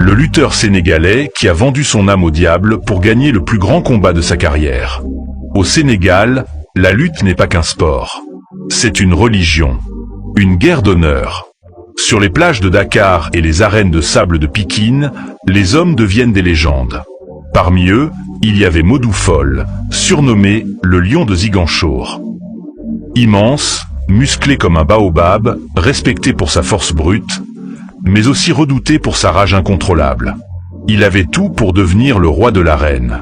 le lutteur sénégalais qui a vendu son âme au diable pour gagner le plus grand combat de sa carrière. Au Sénégal, la lutte n'est pas qu'un sport. C'est une religion, une guerre d'honneur. Sur les plages de Dakar et les arènes de sable de Pikine, les hommes deviennent des légendes. Parmi eux, il y avait Modou Fall, surnommé le lion de Ziguinchor. Immense, musclé comme un baobab, respecté pour sa force brute, mais aussi redouté pour sa rage incontrôlable. Il avait tout pour devenir le roi de l'arène.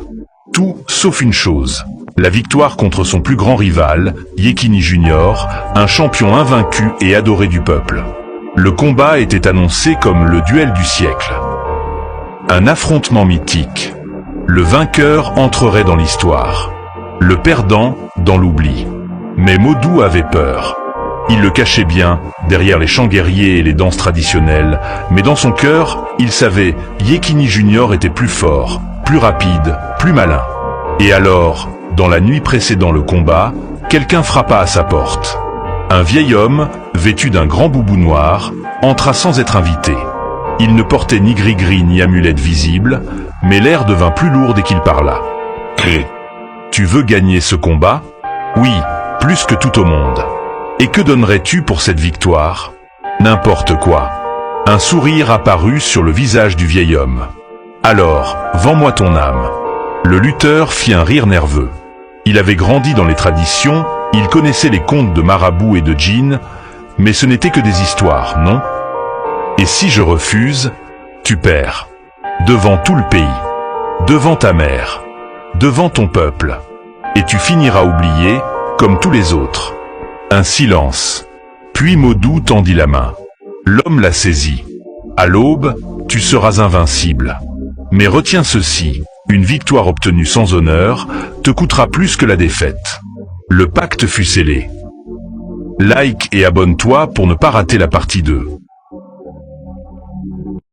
Tout, sauf une chose. La victoire contre son plus grand rival, Yékini Junior, un champion invaincu et adoré du peuple. Le combat était annoncé comme le duel du siècle. Un affrontement mythique. Le vainqueur entrerait dans l'histoire. Le perdant, dans l'oubli. Mais Modou avait peur. Il le cachait bien, derrière les chants guerriers et les danses traditionnelles, mais dans son cœur, il savait, Yékini Junior était plus fort, plus rapide, plus malin. Et alors, dans la nuit précédant le combat, quelqu'un frappa à sa porte. Un vieil homme, vêtu d'un grand boubou noir, entra sans être invité. Il ne portait ni gris-gris ni amulette visible, mais l'air devint plus lourd dès qu'il parla. « Tu veux gagner ce combat ? Oui, plus que tout au monde. Et que donnerais-tu pour cette victoire ? N'importe quoi. » Un sourire apparut sur le visage du vieil homme. « Alors, vends-moi ton âme. » Le lutteur fit un rire nerveux. Il avait grandi dans les traditions, il connaissait les contes de marabouts et de djinns, mais ce n'était que des histoires, non ? Et si je refuse, tu perds. Devant tout le pays. Devant ta mère. Devant ton peuple. Et tu finiras oublié, comme tous les autres. Un silence. Puis Modou tendit la main. L'homme la saisit. À l'aube, tu seras invincible. Mais retiens ceci, une victoire obtenue sans honneur te coûtera plus que la défaite. Le pacte fut scellé. Like et abonne-toi pour ne pas rater la partie 2.